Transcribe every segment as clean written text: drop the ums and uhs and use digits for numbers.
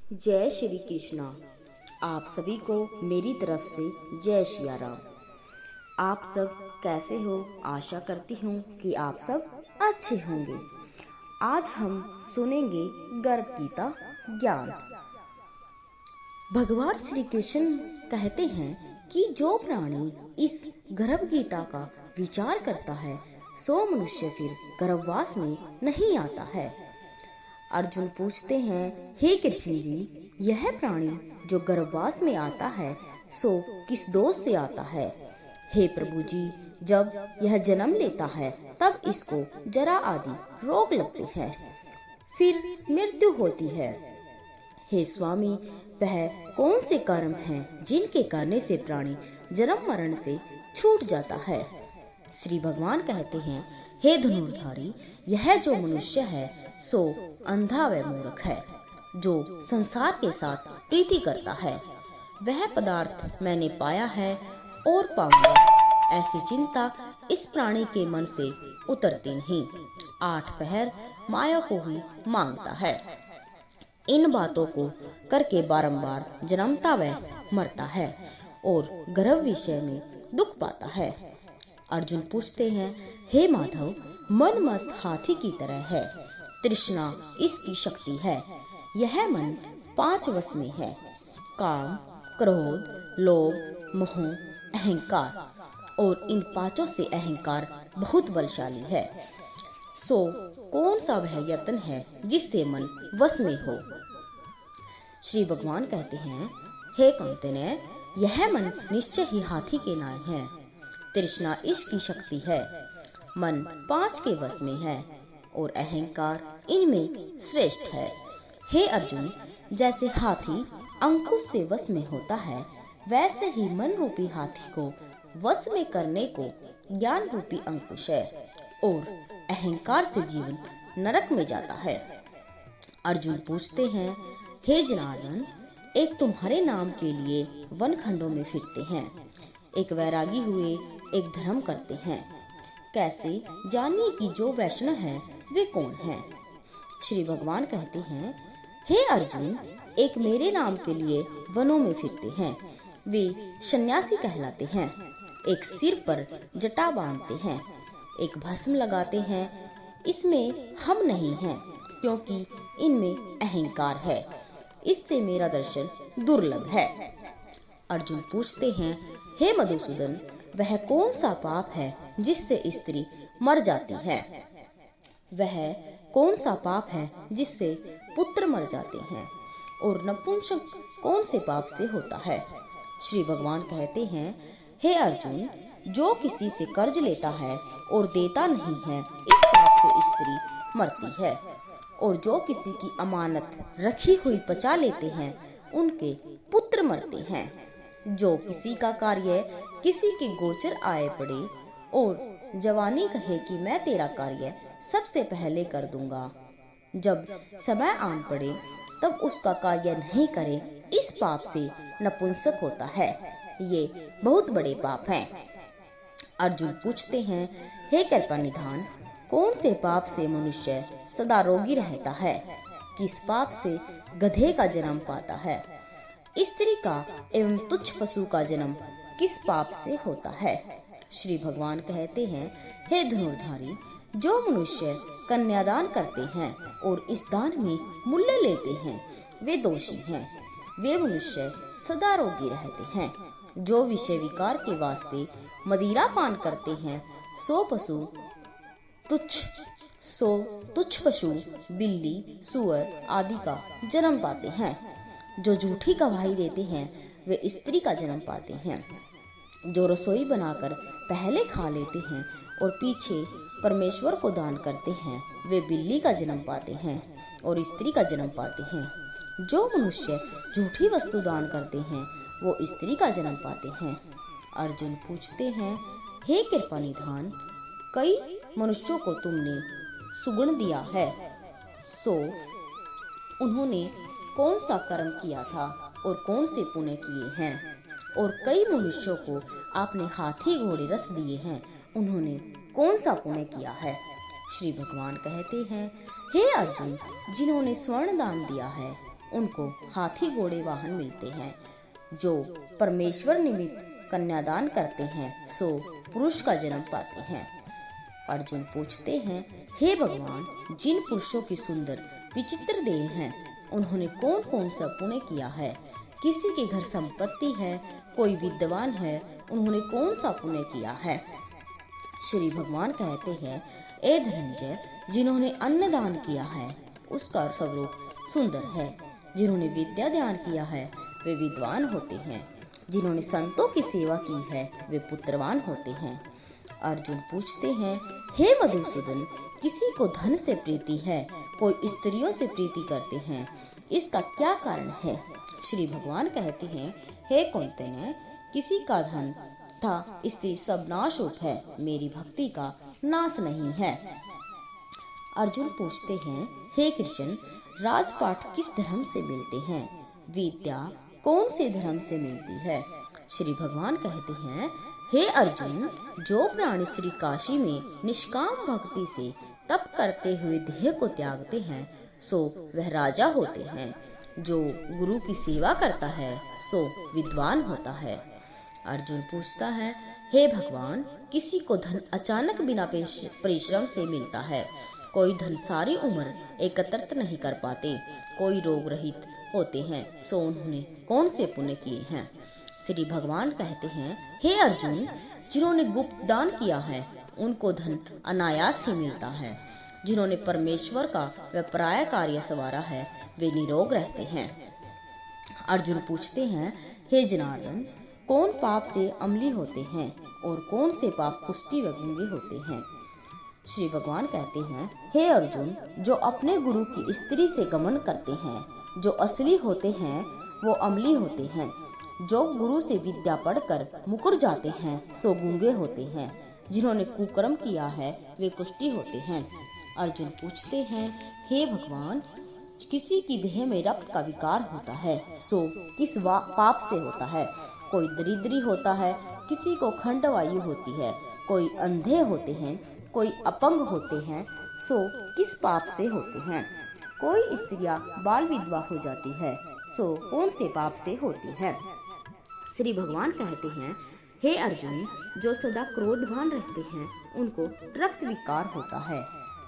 जय श्री कृष्णा। आप सभी को मेरी तरफ से जय सिया राम। आप सब कैसे हो? आशा करती हूँ कि आप सब अच्छे होंगे। आज हम सुनेंगे गर्भ गीता ज्ञान। भगवान श्री कृष्ण कहते हैं कि जो प्राणी इस गर्भ गीता का विचार करता है सो मनुष्य फिर गर्भवास में नहीं आता है। अर्जुन पूछते हैं, हे कृष्ण जी, यह प्राणी जो गर्भवास में आता है सो किस दोष से आता है? हे प्रभु जी, जब यह जन्म लेता है तब इसको जरा आदि रोग लगते हैं, फिर मृत्यु होती है। हे स्वामी, वह कौन से कर्म हैं जिनके करने से प्राणी जन्म मरण से छूट जाता है? श्री भगवान कहते हैं, हे धनुर्धारी, यह जो मनुष्य है सो अंधा व मूर्ख है, जो संसार के साथ प्रीति करता है। वह पदार्थ मैंने पाया है और पाऊंगा, ऐसी चिंता इस प्राणी के मन से उतरती नहीं। 8 पहर माया को ही मांगता है। इन बातों को करके बारंबार जन्मता व मरता है और गर्भ विषय में दुख पाता है। अर्जुन पूछते हैं, हे माधव, मन मस्त हाथी की तरह है, तृष्णा इसकी शक्ति है। यह मन 5 वश में है, काम, क्रोध, लोभ, मोह, अहंकार, और इन 5 से अहंकार बहुत बलशाली है। सो कौन सा वह यत्न है जिससे मन वश में हो? श्री भगवान कहते हैं, हे कौंतेय, यह मन निश्चय ही हाथी के नाय है, तृष्णा इसकी शक्ति है। मन 5 के वश में है और अहंकार इनमें श्रेष्ठ है। हे अर्जुन, जैसे हाथी अंकुश से वश में होता है, वैसे ही मन रूपी हाथी को वश में करने को ज्ञान रूपी अंकुश है और अहंकार से जीवन नरक में जाता है। अर्जुन पूछते हैं, हे जनार्दन, एक तुम्हारे नाम के लिए वन खंडों में फिरते हैं, एक वैरागी हुए एक धर्म करते हैं, कैसे जानिए कि जो वैष्णव है वे कौन है? श्री भगवान कहते हैं, हे अर्जुन, एक मेरे नाम के लिए वनों में फिरते हैं, वे सन्यासी कहलाते हैं, एक सिर पर जटा बांधते हैं, एक भस्म लगाते हैं, इसमें हम नहीं हैं क्योंकि इनमें अहंकार है, इससे मेरा दर्शन दुर्लभ है। अर्जुन पूछते हैं, हे मधुसूदन, वह कौन सा पाप है जिससे स्त्री मर जाती है? वह कौन सा पाप है जिससे पुत्र मर जाते हैं? और नपुंसक कौन से पाप से होता है? श्री भगवान कहते हैं, हे अर्जुन, जो किसी से कर्ज लेता है और देता नहीं है, इस पाप से स्त्री मरती है, और जो किसी की अमानत रखी हुई पचा लेते हैं, उनके पुत्र मरते हैं। जो किसी का कार्य किसी के गोचर आए पड़े और जवानी कहे कि मैं तेरा कार्य सबसे पहले कर दूंगा, जब समय आन पड़े तब उसका कार्य नहीं करे, इस पाप से नपुंसक होता है। ये बहुत बड़े पाप हैं। अर्जुन पूछते हैं, हे कृपानिधान, कौन से पाप से मनुष्य सदा रोगी रहता है? किस पाप से गधे का जन्म पाता है? स्त्री का एवं तुच्छ पशु का जन्म किस पाप से होता है? श्री भगवान कहते हैं, हे धनुर्धारी, जो मनुष्य कन्यादान करते हैं और इस दान में मूल्य लेते हैं, वे दोषी हैं। वे मनुष्य सदा रोगी रहते हैं। जो विषय विकार के वास्ते मदिरा पान करते हैं, सो तुच्छ पशु बिल्ली, सुअर आदि का जन्म पाते हैं। जो झूठी गवाही देते हैं, वे स्त्री का जन्म पाते हैं। जो रसोई बनाकर पहले खा लेते हैं और पीछे परमेश्वर को दान करते हैं, वे बिल्ली का जन्म पाते हैं और स्त्री का जन्म पाते हैं। जो मनुष्य झूठी वस्तु दान करते हैं, वो स्त्री का जन्म पाते हैं। अर्जुन पूछते हैं, हे कृपानिधान, कई मनुष्यों को तुमने सुगुण दिया है, सो उन्होंने कौन सा कर्म किया था और कौन से पुण्य किए हैं? और कई मनुष्यों को आपने हाथी घोड़े रथ दिए हैं, उन्होंने कौन सा पुण्य किया है? श्री भगवान कहते हैं, हे अर्जुन, जिन्होंने स्वर्ण दान दिया है उनको हाथी घोड़े वाहन मिलते हैं। जो परमेश्वर निमित्त कन्यादान करते हैं सो पुरुष का जन्म पाते हैं। अर्जुन पूछते हैं, हे भगवान, जिन पुरुषों की सुंदर विचित्र देह हैं, उन्होंने कौन कौन सा पुण्य किया है? किसी के घर संपत्ति है, कोई विद्वान है, उन्होंने कौन सा पुण्य किया है? श्री भगवान कहते हैं, ए धनंजय, जिन्होंने अन्न दान किया है उसका स्वरूप सुंदर है। जिन्होंने विद्या दान किया है वे विद्वान होते हैं। जिन्होंने संतों की सेवा की है वे पुत्रवान होते हैं। अर्जुन पूछते हैं, हे मधुसूदन, किसी को धन से प्रीति है, कोई स्त्रियों से प्रीति करते हैं, इसका क्या कारण है? श्री भगवान कहते हैं, हे कौंतेय, किसी का धन था स्त्री सब नाशरूप है, मेरी भक्ति का नाश नहीं है। अर्जुन पूछते हैं, हे कृष्ण, राजपाट किस धर्म से मिलते हैं? विद्या कौन से धर्म से मिलती है? श्री भगवान कहते हैं, हे अर्जुन, जो प्राणी श्री काशी में निष्काम भक्ति से तप करते हुए देह को त्यागते हैं सो वह राजा होते हैं। जो गुरु की सेवा करता है सो विद्वान होता है। अर्जुन पूछता है, हे भगवान, किसी को धन अचानक बिना परिश्रम से मिलता है। कोई धन सारी उम्र एकत्रित नहीं कर पाते, कोई रोग रहित होते हैं, सो उन्होंने कौन से पुण्य किए हैं? श्री भगवान कहते हैं, हे अर्जुन, जिन्होंने गुप्त दान किया है उनको धन अनायास ही मिलता है। जिन्होंने परमेश्वर का व्यापार कार्य संवारा है वे निरोग रहते हैं। अर्जुन पूछते हैं, हे जनार्दन, कौन पाप से अम्ली होते हैं और कौन से पाप कुष्ठी व गूंगे होते हैं? श्री भगवान कहते हैं, हे अर्जुन, जो अपने गुरु की स्त्री से गमन करते हैं, जो असली होते हैं वो अम्ली होते हैं। जो गुरु से विद्या पढ़कर मुकर जाते हैं सो गूंगे होते हैं। जिन्होंने कुकर्म किया है वे कुष्ठी होते हैं। अर्जुन पूछते हैं, हे भगवान, किसी की देह में रक्त का विकार होता है सो किस पाप से होता है? कोई दरिद्री होता है, किसी को खंडवायु होती है, कोई अंधे होते हैं, कोई अपंग होते हैं, सो किस पाप से होते हैं? कोई स्त्रियां बाल विधवा हो जाती है सो कौन से पाप से होती है? श्री भगवान कहते हैं, हे अर्जुन, जो सदा क्रोधवान रहते हैं उनको रक्त विकार होता है।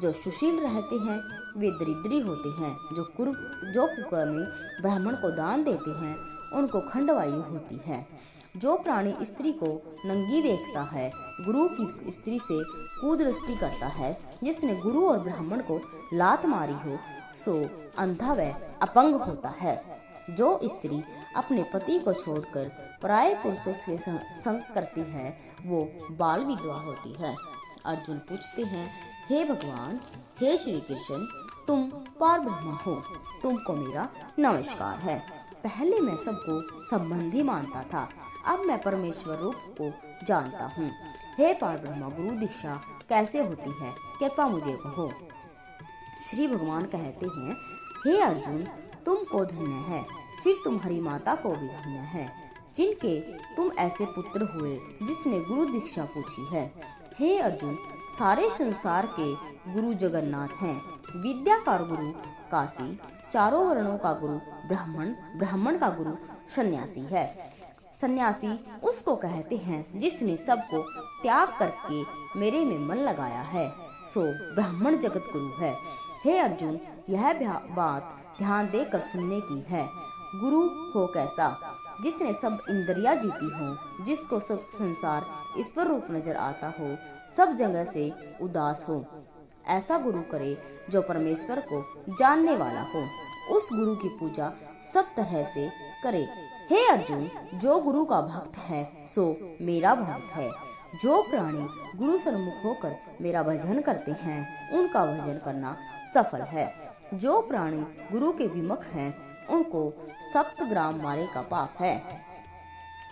जो सुशील रहते हैं वे दरिद्री होते हैं। जो कुकर्मी ब्राह्मण को दान देते हैं उनको खंडवायु होती है। जो प्राणी स्त्री को नंगी देखता है, गुरु की स्त्री से कुदृष्टि करता है, जिसने गुरु और ब्राह्मण को लात मारी हो सो अंधा व अपंग होता है। जो स्त्री अपने पति को छोड़कर पराये पुरुषों से संग करती है वो बाल विधवा होती है। अर्जुन पूछते हैं, हे भगवान, हे श्री कृष्ण, तुम पार ब्रह्म हो, तुमको मेरा नमस्कार है। पहले मैं सबको संबंधी मानता था, अब मैं परमेश्वर रूप को जानता हूँ। हे पार ब्रह्म, गुरु दीक्षा कैसे होती है, कृपा मुझे कहो। श्री भगवान कहते हैं, हे अर्जुन, तुमको धन्य है, फिर तुम्हारी माता को भी धन्य है, जिनके तुम ऐसे पुत्र हुए जिसने गुरु दीक्षा पूछी है। हे अर्जुन, सारे संसार के गुरु जगन्नाथ हैं। विद्या का गुरु काशी, चारों वर्णों का गुरु ब्राह्मण, ब्राह्मण का गुरु सन्यासी है। सन्यासी उसको कहते हैं जिसने सबको त्याग करके मेरे में मन लगाया है, सो ब्राह्मण जगत गुरु है। हे अर्जुन, यह बात ध्यान देकर सुनने की है। गुरु हो कैसा? जिसने सब इंद्रियां जीती हो, जिसको सब संसार ईश्वर रूप नजर आता हो, सब जगह से उदास हो। ऐसा गुरु करे जो परमेश्वर को जानने वाला हो। उस गुरु की पूजा सब तरह से करे। हे अर्जुन, जो गुरु का भक्त है सो मेरा भक्त है। जो प्राणी गुरु सन्मुख होकर मेरा भजन करते हैं उनका भजन करना सफल है। जो प्राणी गुरु के विमुख हैं उनको 7 ग्राम मारे का पाप है।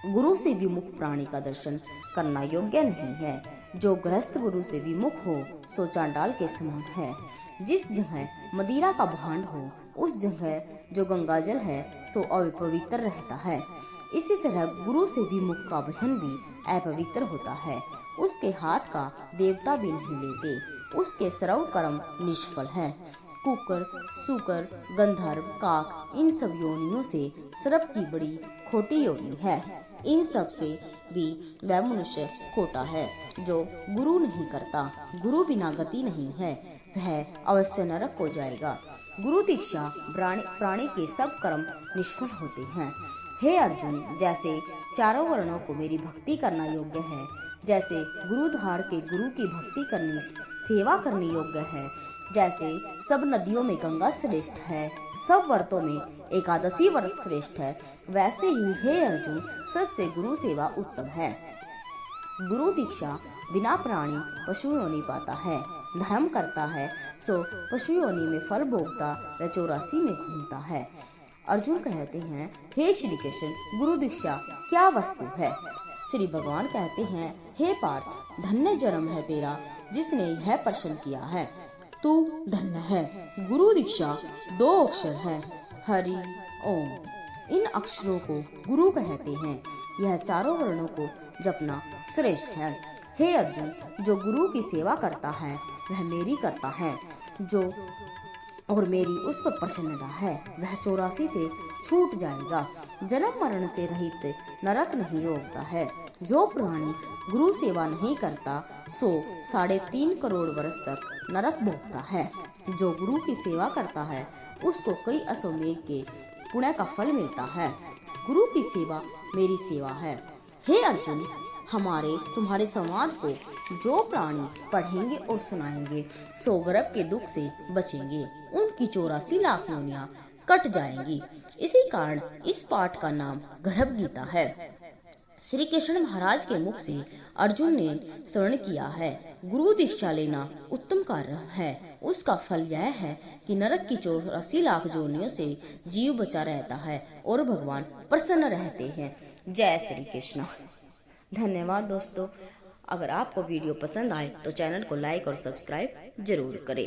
गुरु से विमुख प्राणी का दर्शन करना योग्य नहीं है। जो गृहस्थ गुरु से विमुख हो सो चांडाल के समान है। जिस जगह मदिरा का भांड हो उस जगह जो गंगाजल है सो अपवित्र रहता है। इसी तरह गुरु से विमुख का वचन भी अपवित्र होता है। उसके हाथ का देवता भी नहीं लेते, उसके सर्व कर्म निष्फल है। कुकर, सूकर, गंधर्व, काक, इन सब योनियों से सर्प की बड़ी खोटी योनि है। इन सब से भी वह मनुष्य खोटा है जो गुरु नहीं करता। गुरु बिना गति नहीं है, वह अवश्य नरक को जाएगा। गुरु दीक्षा प्राणी के सब कर्म निष्फल होते हैं। हे अर्जुन, जैसे चारों वर्णों को मेरी भक्ति करना योग्य है, जैसे गुरुधार के गुरु की भक्ति करनी सेवा करनी योग्य है, जैसे सब नदियों में गंगा श्रेष्ठ है, सब व्रतों में एकादशी व्रत श्रेष्ठ है, वैसे ही हे अर्जुन सबसे गुरु सेवा उत्तम है। गुरु दीक्षा बिना प्राणी पशु योनि पाता है, धर्म करता है सो पशु योनि में फल भोगता व 84 में घूमता है। अर्जुन कहते हैं, हे श्री कृष्ण, गुरु दीक्षा क्या वस्तु है? श्री भगवान कहते हैं, हे पार्थ, धन्य जन्म है तेरा जिसने यह प्रश्न किया है, तू धन्य है। गुरु दीक्षा 2 अक्षर है, हरि ओम। इन अक्षरों को गुरु कहते हैं। यह चारों वर्णों को जपना श्रेष्ठ है। हे अर्जुन, जो गुरु की सेवा करता है वह मेरी करता है, जो और मेरी उस पर प्रसन्नता है, वह 84 से छूट जाएगा। जन्म मरण से रहित नरक नहीं रोकता है। जो प्राणी गुरु सेवा नहीं करता सो 3.5 करोड़ वर्ष तक नरक भोगता है। जो गुरु की सेवा करता है उसको कई अश्वमेध के पुण्य का फल मिलता है। गुरु की सेवा मेरी सेवा है। हे अर्जुन, हमारे तुम्हारे संवाद को जो प्राणी पढ़ेंगे और सुनाएंगे सो गर्भ के दुख से बचेंगे, उनकी 84 लाख योनियां कट जाएंगी। इसी कारण इस पाठ का नाम गर्भ गीता है। श्री कृष्ण महाराज के मुख से अर्जुन ने श्रवण किया है। गुरु दीक्षा लेना उत्तम कार्य है। उसका फल यह है कि नरक की 84 लाख योनियों से जीव बचा रहता है और भगवान प्रसन्न रहते हैं। जय श्री कृष्ण। धन्यवाद दोस्तों। अगर आपको वीडियो पसंद आए तो चैनल को लाइक और सब्सक्राइब जरूर करें।